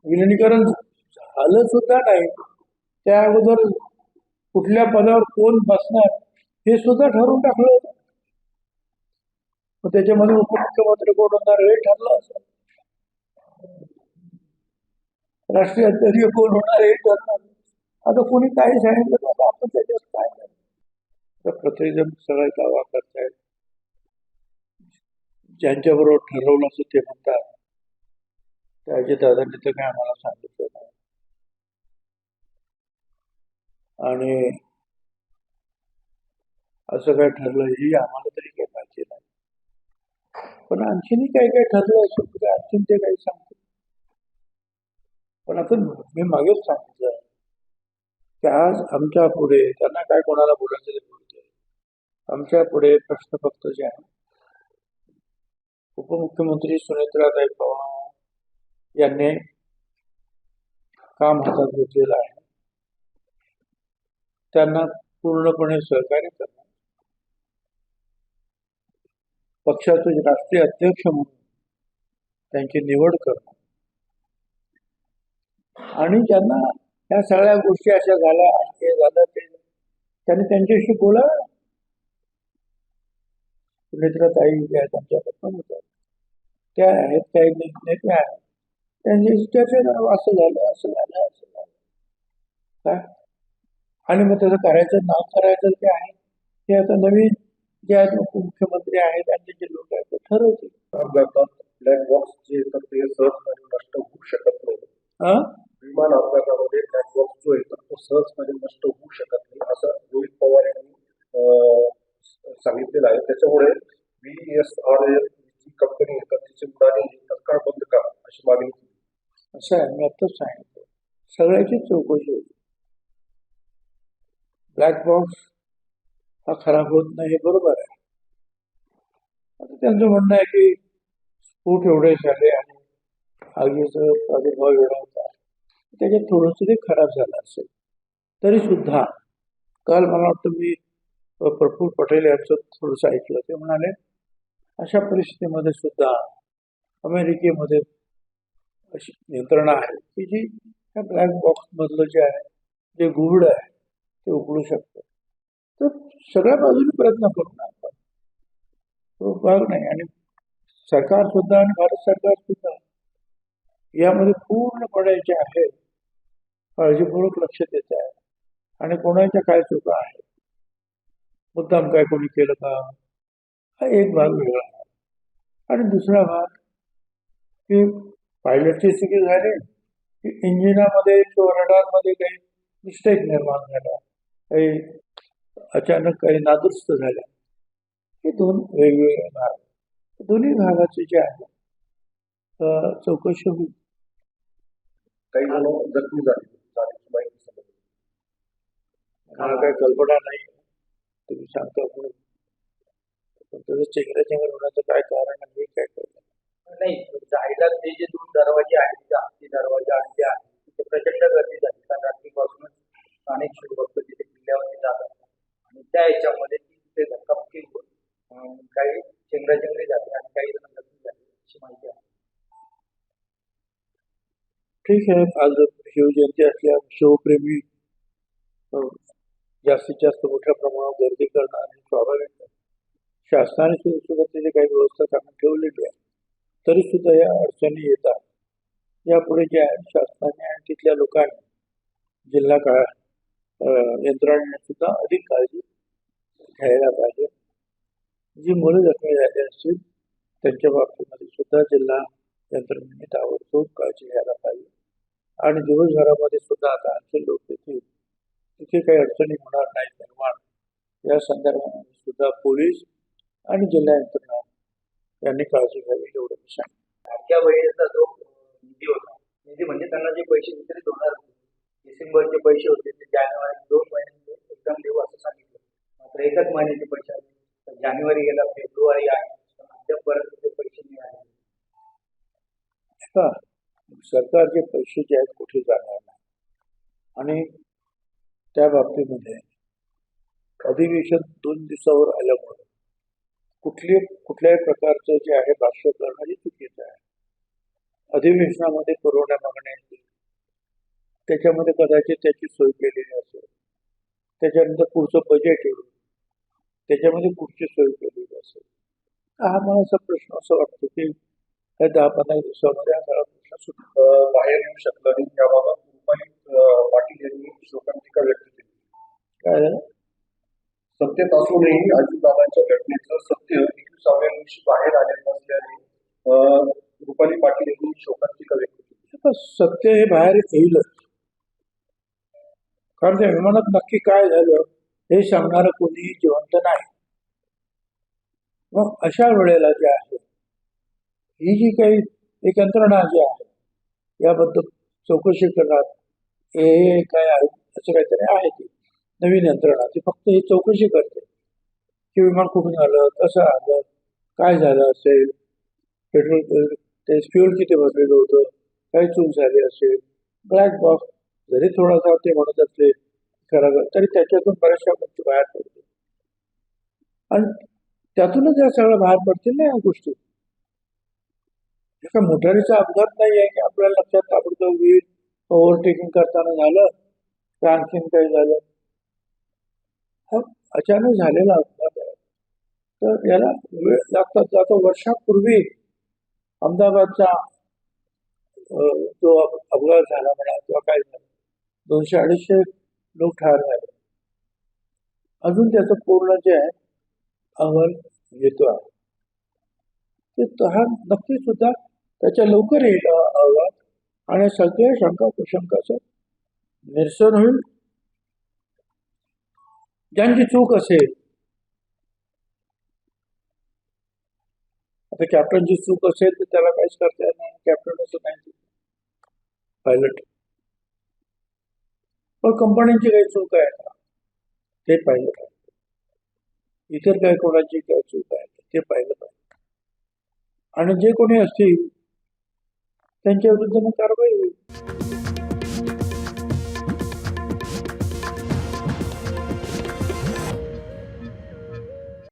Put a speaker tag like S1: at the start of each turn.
S1: विलिनीकरण झालं सुद्धा नाही. त्या अगोदर कुठल्या पदावर कोण बसणार हे सुद्धा ठरवून टाकलं होतं. त्याच्यामध्ये उपमुख्यमंत्री कोण होणार हे ठरलं असं, राष्ट्रीय अध्यक्ष कोण होणार हे ठरणार. आता कोणी काही सांगितलं तर आपण त्याच्यात काय नाही. प्रत्येकजण सगळा दावा करतायत, ज्यांच्याबरोबर ठरवलं असं ते म्हणतात. त्याचे दादांनी तर काय आम्हाला सांगितलं नाही. आणि असं काय ठरलं ही आम्हाला तरी काही माहिती नाही. पण आणखीनही काही काही ठरलं असं आणखीन ते काही सांगतो. पण आता मी मागेच सांगितलं की आज आमच्या पुढे त्यांना काय कोणाला बोलायचं ते बोलतोय. आमच्या पुढे प्रश्न फक्त जे आहे, उपमुख्यमंत्री सुनेत्राताई पवार यांनी काम हातात घेतलेलं आहे. त्यांना पूर्णपणे सहकार्य करणं, पक्षाचे राष्ट्रीय अध्यक्ष म्हणून त्यांची निवड करणं, आणि ज्यांना या सगळ्या गोष्टी अशा झाल्या हे झालं ते त्यांनी त्यांच्याशी बोलावं. सुनेत्राताई ज्या आहेत आमच्या पक्षामध्ये त्या आहेत, काही नेते आहेत, त्यांच्याशी चर्चा करावं. असं झालं असं झालं असं झालं काय, आणि मग त्याचं करायचं नाव करायचं ते आहे ते आता नवीन जे आहेत उपमुख्यमंत्री आहेत आणि जे लोक आहेत ते ठरवतील.
S2: ब्लॅक बॉक्स जे येतात ते सहजपणे नष्ट होऊ शकत नाही. विमान अपघातामध्ये ब्लॅक बॉक्स जो येतात तो सहजपणे नष्ट होऊ शकत नाही असं रोहित पवार यांनी सांगितलेलं आहे. त्याच्यामुळे VSRL जी कंपनी येतात तिची उडाणे तत्काळ बंद करा अशी मागणी केली.
S1: असं आहे, मी आत्ताच सांगितलं सगळ्याची चौकशी होती. ब्लॅक बॉक्स हा खराब होत नाही हे बरोबर आहे. आता त्यांचं म्हणणं आहे की स्फोट एवढे झाले आणि आगीचा प्रादुर्भाव एवढा होता, त्याच्यात थोडंसं ते खराब झालं असेल. तरी सुद्धा काल मला वाटतं मी प्रफुल्ल पटेल यांचं थोडंसं ऐकलं. ते म्हणाले अशा परिस्थितीमध्ये सुद्धा अमेरिकेमध्ये अशी यंत्रणा आहे की जी त्या ब्लॅक बॉक्समधलं जे आहे जे गुड आहे ते उघडू शकतं. तर सगळ्या बाजूने प्रयत्न करू ना आपण, तो भाग नाही. आणि सरकार सुद्धा आणि भारत सरकार सुद्धा यामध्ये पूर्णपणे जे आहे काळजीपूर्वक लक्ष देत आहे. आणि कोणाच्या काय चुका आहेत, मुद्दाम काय कोणी केलं का, हा एक भाग वेगळा आहे. आणि दुसरा भाग की पायलटची चुकी झाली की इंजिनामध्ये किंवा रडारमध्ये काही मिस्टेक निर्माण झाला, काही अचानक काही नादुरुस्त झाल्या, हे दोन वेगवेगळे भाग. दोन्ही भागाचे जे आहे चौकशी होईल.
S2: काही जण जखमी झाले जाण्याची माहिती समजली.
S1: मला काही कल्पना नाही, तुम्ही सांगता म्हणून. पण त्याचं चेंगराचेंगर होण्याचं काय कारण आहे काय कळतं
S3: नाही. जायला ते जे 2 दरवाजे आहेत, जे आरती दरवाजा आणि ते आहे तिथे प्रचंड गर्दी झाली. कारण रात्रीपासूनच अनेक शिवभक्त तिथे किल्ल्यावरती जात असतात आणि त्या याच्यामध्ये तिथे धक्काबुक्की होऊन काही चेंगराचेंगरी झाली आणि काही जण जखमी झाले अशी माहिती आहे.
S1: ठीक आहे. आज शिवजयंती असल्या शिवप्रेमी जास्तीत जास्त मोठ्या प्रमाणावर गर्दी करणं आणि स्वाभाविक आहे. शासनाने सुद्धा त्याची काही व्यवस्था करून ठेवलेली आहे. तरी सुद्धा या अडचणी येतात. यापुढे जे आहे शासनाने आणि तिथल्या लोकांनी, जिल्हा यंत्रणेने सुद्धा अधिक काळजी घ्यायला पाहिजे. जी मुलं जखमी झाली असतील त्यांच्या बाबतीमध्ये सुद्धा जिल्हा यंत्रणेने ताबडतोब काळजी घ्यायला पाहिजे. आणि दिवसभरामध्ये सुद्धा आता आणखी लोक येतील, तिथे काही अडचणी होणार नाहीत निर्माण, या संदर्भामध्ये सुद्धा पोलीस आणि जिल्हा यंत्रणा यांनी काळजी घ्यावी एवढं मी सांगतो.
S3: लाडक्या बहिणीचा जो निधी होता, निधी म्हणजे त्यांना जे पैसे वितरित होणार होते, डिसेंबरचे पैसे होते ते जानेवारी 2 महिन्यांचे एकदम देऊ असं सांगितलं. मात्र एकच महिन्याचे पैसे आले. जानेवारी गेला, फेब्रुवारी आहे, अद्यापर्यंत ते पैसे मिळाले.
S1: सरकारचे पैसे जे आहेत कुठे जाणार नाही. आणि त्या बाबतीमध्ये अधिवेशन 2 दिवसावर आल्यामुळे कुठल्याही प्रकारचं जे आहे भाष्य करणं हे चुकीचं आहे. अधिवेशनामध्ये पुरवण्या मागण्या त्याच्यामध्ये कदाचित त्याची सोय केलेली असेल. त्याच्यानंतर पुढचं बजेट येईल, त्याच्यामध्ये पुढची सोय केलेली असेल. हा मला असा प्रश्न असं वाटतो की या 10-15 दिवसामध्ये हा सगळा प्रश्न सुटेल.
S2: बाहेर येऊ शकलं नाही याबाबत रुपाली पाटील यांनी शोकांतिका व्यक्त केली.
S1: काय झालं?
S2: सत्तेत असूनही अजितदादांच्या घटनेचं सत्य 21व्या दिवशी बाहेर आले नसल्याने रुपाली पाटील यांनी शोकांतिका व्यक्त केली.
S1: आता सत्य हे बाहेर येईलच, कारण त्या विमानात नक्की काय झालं हे सांगणारं कोणीही जिवंत नाही. मग अशा वेळेला जे आहे, ही जी काही एक यंत्रणा जी आहे याबद्दल चौकशी करणार, हे काय आहे असं काहीतरी आहे. ती नवीन यंत्रणा ती फक्त ही चौकशी करते की विमान कुठून आलं, कसं आलं, काय झालं असेल, पेट्रोल ते फ्युल किती भरलेलं होतं, काही चूक झाली असेल. ब्लॅक बॉक्स जरी थोडासा ते म्हणत असले खरं तरी त्याच्यातून बऱ्याचशा गोष्टी बाहेर पडतील आणि त्यातूनच या सगळ्या बाहेर पडतील ना या गोष्टी. एका मोटारीचा अपघात नाही आहे की आपल्याला लक्षात ताबडतोब येईल ओव्हरटेकिंग करताना झालं तर आणखीन काही झालं. हा अचानक झालेला अपघात आहे, तर याला वेळ लागतात. जातो वर्षापूर्वी अहमदाबादचा जो अपघात झाला म्हणा किंवा काय झालं, 200-250 लोक ठार झाले. अजून त्याचं पूर्ण जे आहे अहवाल येतो आहे, ते हा नक्की सुद्धा त्याच्या लवकर येईल अहवाल आणि सगळ्या शंका कुशंकाचं निरसन होईल. ज्यांची चूक असेल, आता कॅप्टनची चूक असेल तर त्याला काहीच करता येत नाही, कॅप्टन असं नाही, पायलट. पण कंपन्यांची काही चूक आहे का ते पाहिलं पाहिजे. इतर काही कोणाची काय चूक आहे ते पाहिलं पाहिजे आणि जे कोणी असतील त्यांच्या विरुद्ध मग कारवाई होईल.